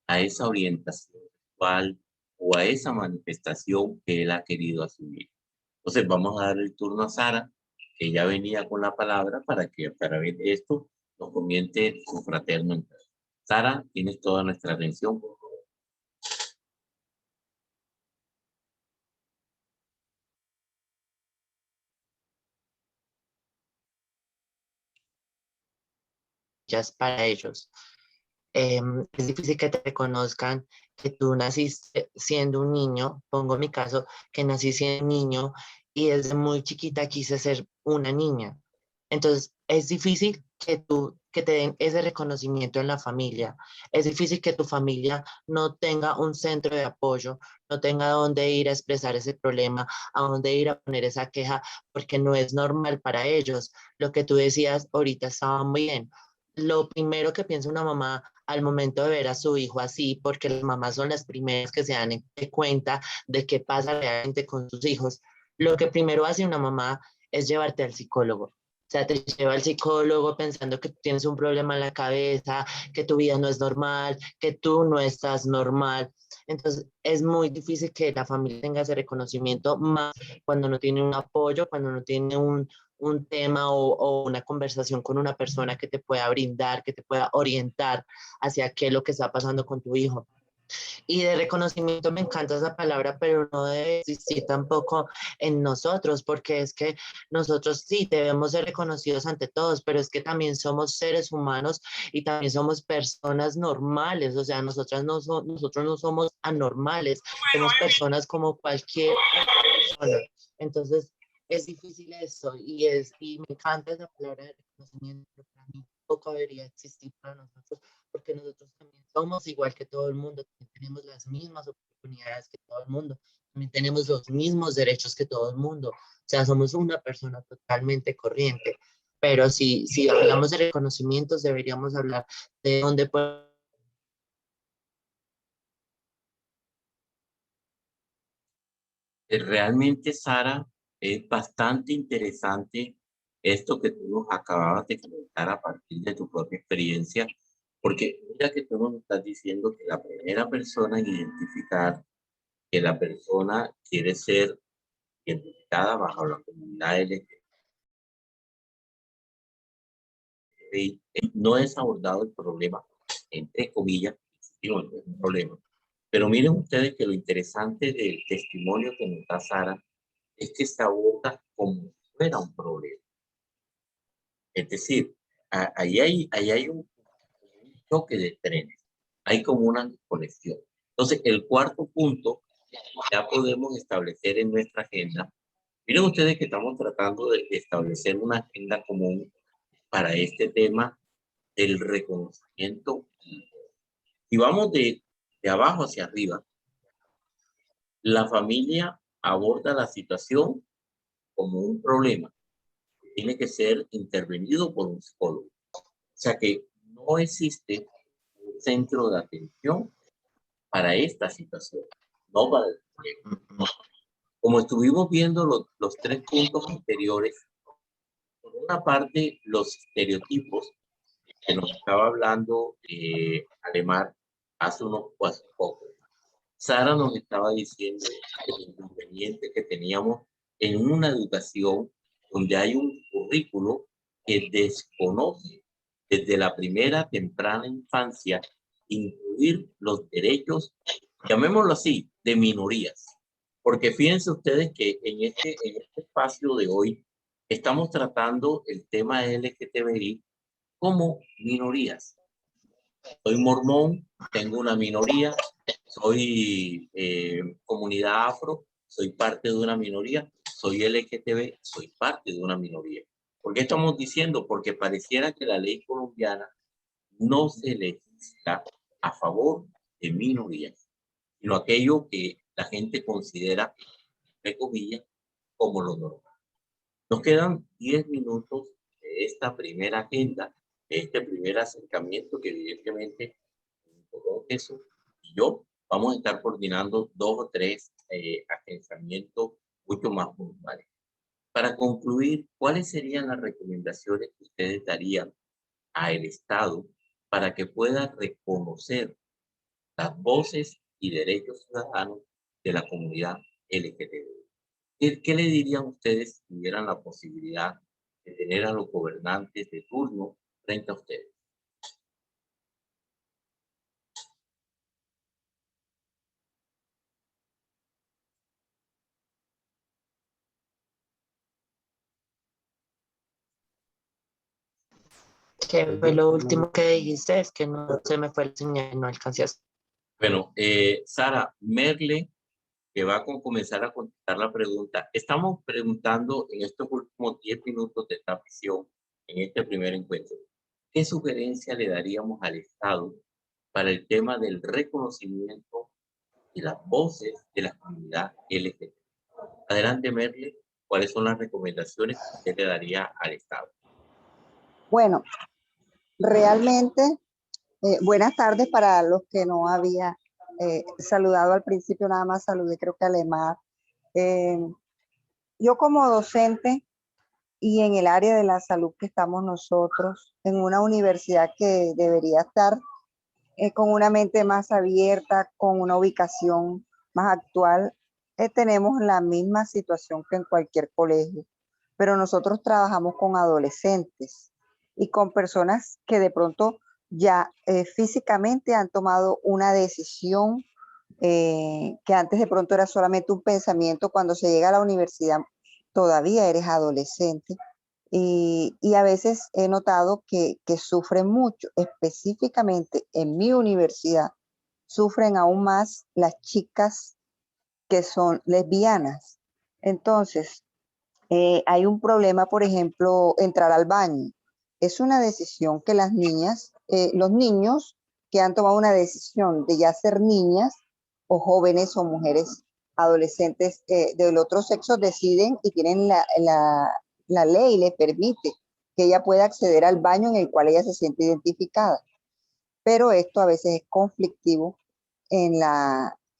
a esa orientación sexual o a esa manifestación que él ha querido asumir. Entonces vamos a dar el turno a Sara, que ya venía con la palabra para que a través de esto nos comience su fraterno. Sara, tienes toda nuestra atención. Para ellos. Es difícil que te reconozcan que tú naciste siendo un niño, pongo mi caso, que nací siendo un niño y desde muy chiquita quise ser una niña. Entonces, es difícil que te den ese reconocimiento en la familia. Es difícil que tu familia no tenga un centro de apoyo, no tenga dónde ir a expresar ese problema, a dónde ir a poner esa queja, porque no es normal para ellos. Lo que tú decías ahorita estaba muy bien. Lo primero que piensa una mamá al momento de ver a su hijo así, porque las mamás son las primeras que se dan cuenta de qué pasa realmente con sus hijos, lo que primero hace una mamá es llevarte al psicólogo. O sea, te lleva al psicólogo pensando que tienes un problema en la cabeza, que tu vida no es normal, que tú no estás normal. Entonces, es muy difícil que la familia tenga ese reconocimiento, más cuando no tiene un apoyo, cuando no tiene un tema o una conversación con una persona que te pueda brindar, que te pueda orientar hacia qué es lo que está pasando con tu hijo. Y de reconocimiento me encanta esa palabra, pero no debe existir tampoco en nosotros, porque es que nosotros sí debemos ser reconocidos ante todos, pero es que también somos seres humanos y también somos personas normales, o sea, nosotros no somos anormales, somos personas como cualquier persona. Entonces, es difícil eso y me encanta esa palabra de reconocimiento, pero para mí poco debería existir para nosotros porque nosotros también somos igual que todo el mundo, también tenemos las mismas oportunidades que todo el mundo, también tenemos los mismos derechos que todo el mundo, o sea, somos una persona totalmente corriente, pero si hablamos de reconocimientos, deberíamos hablar de dónde puede. Realmente, Sara, es bastante interesante esto que tú nos acababas de comentar a partir de tu propia experiencia, porque mira que tú nos estás diciendo que la primera persona en identificar que la persona quiere ser identificada bajo la comunidad LGTBI, no es abordado el problema, entre comillas, no es un problema. Pero miren ustedes que lo interesante del testimonio que nos da Sara es que se aborda como si fuera un problema. Es decir, ahí hay un choque de trenes, hay como una desconexión. Entonces, el cuarto punto ya podemos establecer en nuestra agenda. Miren ustedes que estamos tratando de establecer una agenda común para este tema del reconocimiento. Y vamos de abajo hacia arriba. La familia aborda la situación como un problema que tiene que ser intervenido por un psicólogo. O sea que no existe un centro de atención para esta situación, no para el problema. Como estuvimos viendo los tres puntos anteriores, por una parte, los estereotipos que nos estaba hablando Alemán hace poco. Sara nos estaba diciendo el inconveniente que teníamos en una educación donde hay un currículo que desconoce desde la primera temprana infancia incluir los derechos, llamémoslo así, de minorías. Porque fíjense ustedes que en este espacio de hoy estamos tratando el tema LGTBI como minorías. Soy mormón, tengo una minoría, soy comunidad afro, soy parte de una minoría, soy LGTB, soy parte de una minoría. ¿Por qué estamos diciendo? Porque pareciera que la ley colombiana no se legisla a favor de minorías, sino aquello que la gente considera, entre comillas, como lo normal. Nos quedan 10 minutos de esta primera agenda, de este primer acercamiento que evidentemente eso y yo vamos a estar coordinando 2 o 3 agenciamientos mucho más puntuales. Para concluir, ¿cuáles serían las recomendaciones que ustedes darían al Estado para que pueda reconocer las voces y derechos ciudadanos de la comunidad LGTB. ¿Qué le dirían ustedes si tuvieran la posibilidad de tener a los gobernantes de turno frente a ustedes? Que fue lo último que dijiste, es que no se me fue el señal, no alcancé a... Bueno, Sara, Merle, que va a comenzar a contestar la pregunta. Estamos preguntando en estos últimos 10 minutos de transmisión, en este primer encuentro, ¿qué sugerencia le daríamos al Estado para el tema del reconocimiento y las voces de la comunidad LGBT? Adelante, Merle, ¿cuáles son las recomendaciones que usted le daría al Estado? Bueno, realmente, buenas tardes para los que no había saludado al principio, nada más saludé creo que a Lemar. Yo como docente y en el área de la salud que estamos nosotros, en una universidad que debería estar con una mente más abierta, con una ubicación más actual, tenemos la misma situación que en cualquier colegio, pero nosotros trabajamos con adolescentes y con personas que de pronto ya físicamente han tomado una decisión que antes de pronto era solamente un pensamiento. Cuando se llega a la universidad todavía eres adolescente y a veces he notado que sufren mucho, específicamente en mi universidad, sufren aún más las chicas que son lesbianas. Entonces, hay un problema, por ejemplo, entrar al baño. Es una decisión que las niñas, los niños que han tomado una decisión de ya ser niñas o jóvenes o mujeres adolescentes del otro sexo deciden y tienen la ley le permite que ella pueda acceder al baño en el cual ella se siente identificada. Pero esto a veces es conflictivo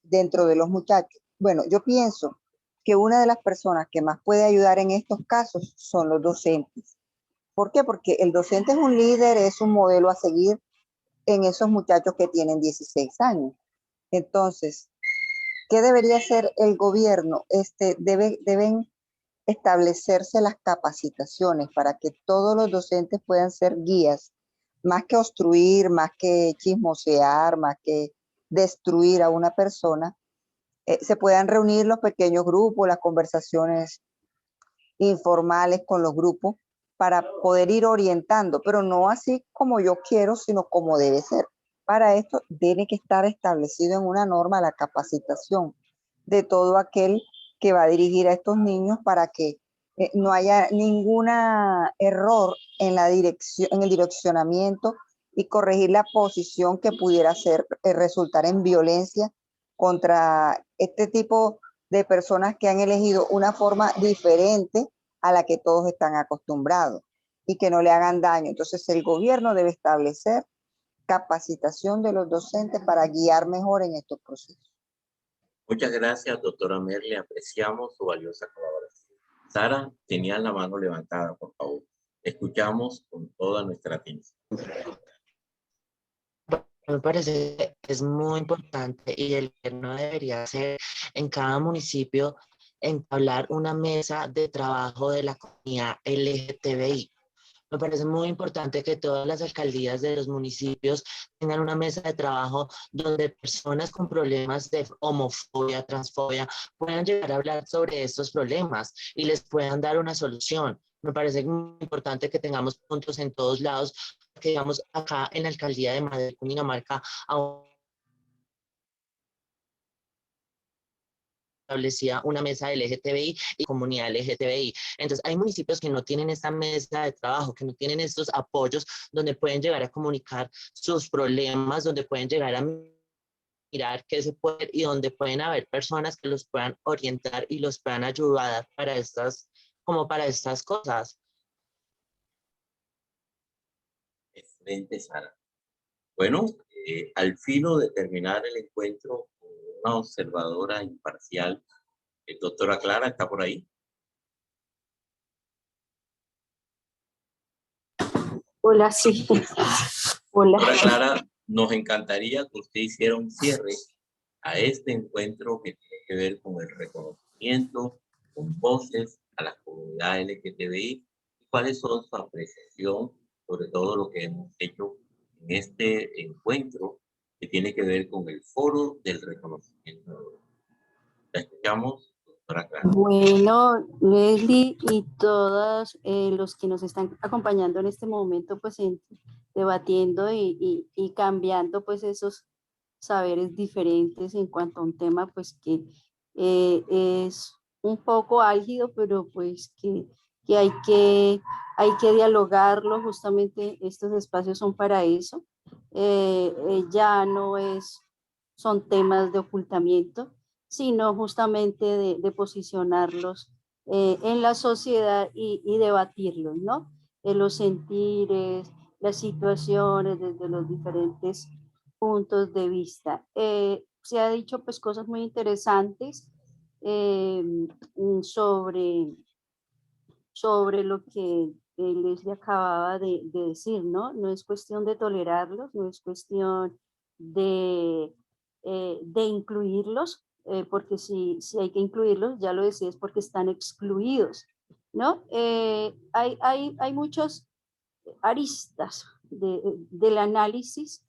dentro de los muchachos. Bueno, yo pienso que una de las personas que más puede ayudar en estos casos son los docentes. ¿Por qué? Porque el docente es un líder, es un modelo a seguir en esos muchachos que tienen 16 años. Entonces, ¿qué debería hacer el gobierno? Deben establecerse las capacitaciones para que todos los docentes puedan ser guías, más que obstruir, más que chismosear, más que destruir a una persona. Se puedan reunir los pequeños grupos, las conversaciones informales con los grupos para poder ir orientando, pero no así como yo quiero, sino como debe ser. Para esto tiene que estar establecido en una norma la capacitación de todo aquel que va a dirigir a estos niños para que no haya ningún error en la dirección, en el direccionamiento y corregir la posición que pudiera resultar en violencia contra este tipo de personas que han elegido una forma diferente a la que todos están acostumbrados y que no le hagan daño. Entonces el gobierno debe establecer capacitación de los docentes para guiar mejor en estos procesos. Muchas gracias, doctora Merle. Apreciamos su valiosa colaboración. Sara, tenía la mano levantada, por favor. Escuchamos con toda nuestra atención. Me parece que es muy importante y el gobierno debería hacer en cada municipio entablar una mesa de trabajo de la comunidad LGTBI. Me parece muy importante que todas las alcaldías de los municipios tengan una mesa de trabajo donde personas con problemas de homofobia, transfobia, puedan llegar a hablar sobre estos problemas y les puedan dar una solución. Me parece muy importante que tengamos puntos en todos lados, que digamos acá en la alcaldía de Madrid, Cundinamarca, establecía una mesa LGTBI y comunidad LGTBI. Entonces, hay municipios que no tienen esta mesa de trabajo, que no tienen estos apoyos donde pueden llegar a comunicar sus problemas, donde pueden llegar a mirar qué se puede y donde pueden haber personas que los puedan orientar y los puedan ayudar para estas cosas. Excelente, Sara. Bueno, al filo de terminar el encuentro con una observadora imparcial, doctora Clara, ¿está por ahí? Hola, sí. Hola. Doctora Clara, nos encantaría que usted hiciera un cierre a este encuentro que tiene que ver con el reconocimiento, con voces a las comunidades LGTBI, y cuáles son su apreciación sobre todo lo que hemos hecho en este encuentro que tiene que ver con el foro del reconocimiento. La escuchamos, doctora Clara. Bueno, Leslie y todos los que nos están acompañando en este momento, pues debatiendo y cambiando pues esos saberes diferentes en cuanto a un tema pues que es un poco álgido, pero pues que hay que dialogarlo, justamente estos espacios son para eso. Ya no son temas de ocultamiento, sino justamente de posicionarlos en la sociedad y debatirlos, ¿no? De los sentires, las situaciones desde los diferentes puntos de vista. Se ha dicho pues cosas muy interesantes sobre lo que Leslie acababa de decir, ¿no? No es cuestión de tolerarlos, no es cuestión de incluirlos, porque si hay que incluirlos, ya lo decía, es porque están excluidos, ¿no? Hay muchos aristas del análisis.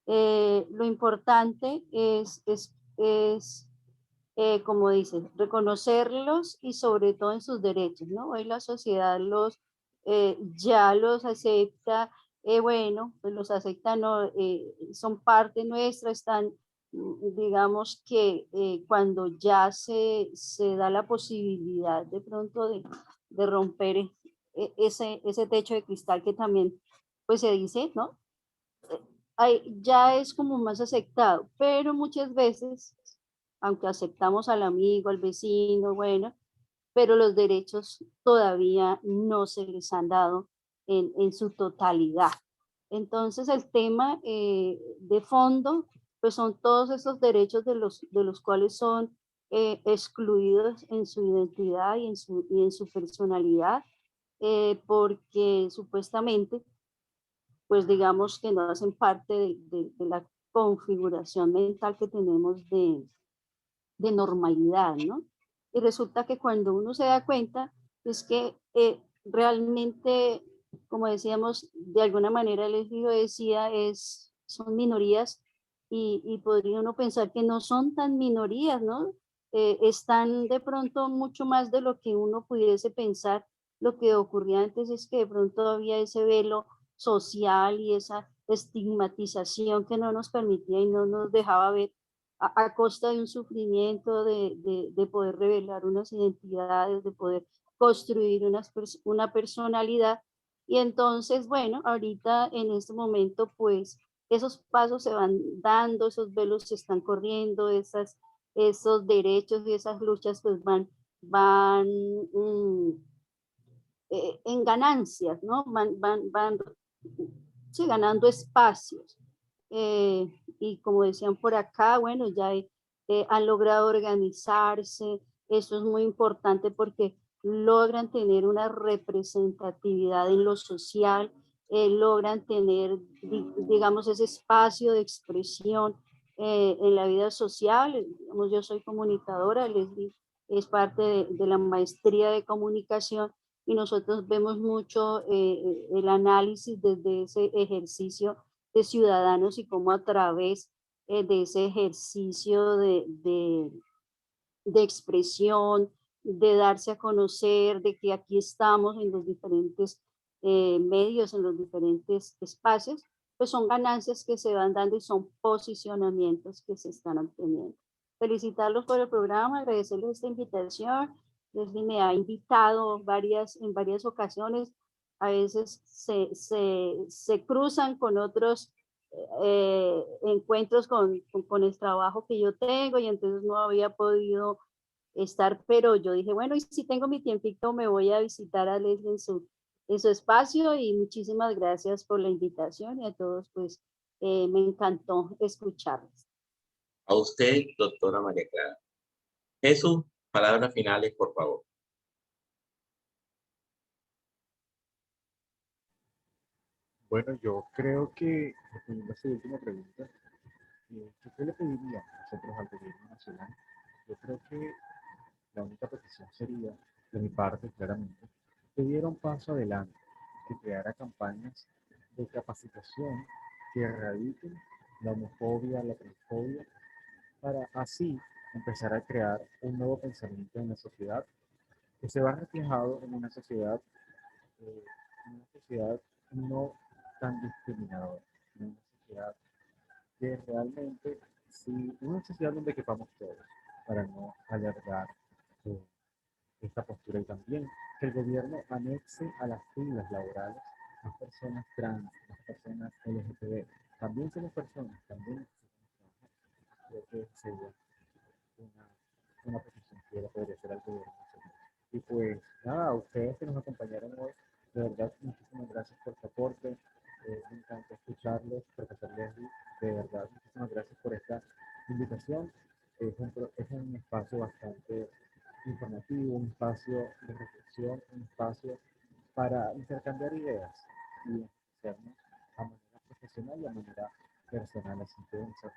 Lo importante es como dice, reconocerlos y sobre todo en sus derechos, ¿no? Hoy la sociedad ya los acepta, bueno, pues los acepta, no, son parte nuestra, están, digamos que cuando ya se da la posibilidad de pronto de romper ese techo de cristal que también, pues se dice, ¿no? Ya es como más aceptado, pero muchas veces, aunque aceptamos al amigo, al vecino, bueno, pero los derechos todavía no se les han dado en su totalidad. Entonces el tema de fondo, pues son todos esos derechos de los cuales son excluidos en su identidad y en su personalidad, porque supuestamente pues digamos que no hacen parte de la configuración mental que tenemos de normalidad, ¿no? Y resulta que cuando uno se da cuenta, es que realmente, como decíamos, de alguna manera les digo, decía, son minorías y podría uno pensar que no son tan minorías, ¿no? Están de pronto mucho más de lo que uno pudiese pensar. Lo que ocurría antes es que de pronto había ese velo social y esa estigmatización que no nos permitía y no nos dejaba ver a costa de un sufrimiento, de poder revelar unas identidades, de poder construir una personalidad. Y entonces, bueno, ahorita en este momento, pues esos pasos se van dando, esos velos se están corriendo, esos derechos y esas luchas pues van en ganancias, ¿no? Van sí, ganando espacios. Y como decían por acá, bueno, ya han logrado organizarse. Eso es muy importante porque logran tener una representatividad en lo social, logran tener, digamos, ese espacio de expresión en la vida social. Digamos, yo soy comunicadora, Leslie es parte de la maestría de comunicación y nosotros vemos mucho el análisis desde ese ejercicio de ciudadanos y cómo a través de ese ejercicio de expresión, de darse a conocer, de que aquí estamos en los diferentes medios, en los diferentes espacios, pues son ganancias que se van dando y son posicionamientos que se están obteniendo. Felicitarlos por el programa, agradecerles esta invitación. Leslie me ha invitado en varias ocasiones, a veces se cruzan con otros encuentros con el trabajo que yo tengo y entonces no había podido estar, pero yo dije, bueno, y si tengo mi tiempito me voy a visitar a Leslie en su espacio y muchísimas gracias por la invitación y a todos pues me encantó escucharles. A usted, doctora María Clara. Jesús, palabras finales, por favor. Bueno, yo creo que, respondiendo a esa última pregunta, ¿qué le pediríamos nosotros al gobierno nacional? Yo creo que la única petición sería, de mi parte, claramente, que diera un paso adelante, que creara campañas de capacitación que erradiquen la homofobia, la transfobia, para así empezar a crear un nuevo pensamiento en la sociedad que se va reflejado eh, en una sociedad no tan discriminadora, en una sociedad que realmente, si una sociedad donde quepamos todos, para no alargar eh, esta postura y también que el gobierno anexe a las filas laborales las personas trans, las personas LGTB, también somos personas, también necesitamos trabajar. Creo que sería una petición que le podría hacer al gobierno nacional. Y pues nada, a ustedes que nos acompañaron hoy, de verdad, muchísimas gracias por su aporte. Me encanta escucharlos, profesor Leslie, de verdad, muchísimas gracias por esta invitación. Es un espacio bastante informativo, un espacio de reflexión, un espacio para intercambiar ideas y hacernos a manera profesional y a manera personal. Así que muchas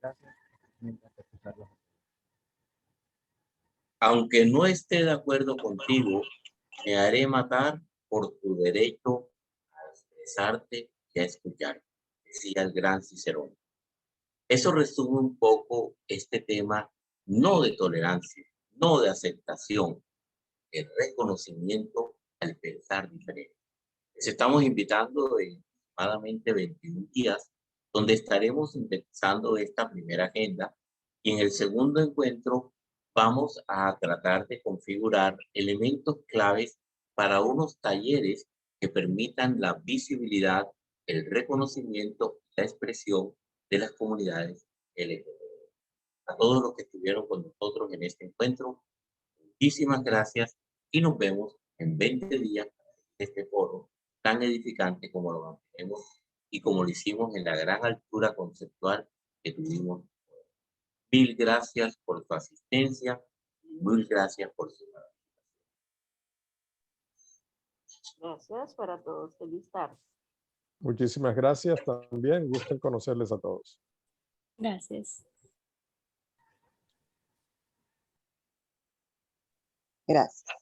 gracias. Me encanta escucharlos. Aunque no esté de acuerdo contigo, me haré matar por tu derecho a expresarte y a escuchar, decía el gran Cicerón. Eso resume un poco este tema, no de tolerancia, no de aceptación, de reconocimiento al pensar diferente. Les estamos invitando en aproximadamente 21 días, donde estaremos empezando esta primera agenda y en el segundo encuentro vamos a tratar de configurar elementos claves para unos talleres que permitan la visibilidad, el reconocimiento y la expresión de las comunidades LGBT. A todos los que estuvieron con nosotros en este encuentro, muchísimas gracias y nos vemos en 20 días en este foro tan edificante como lo mantenemos y como lo hicimos en la gran altura conceptual que tuvimos. Mil gracias por su asistencia y mil gracias por su participación. Gracias para todos. Feliz tarde. Muchísimas gracias también. Gusto en conocerles a todos. Gracias. Gracias.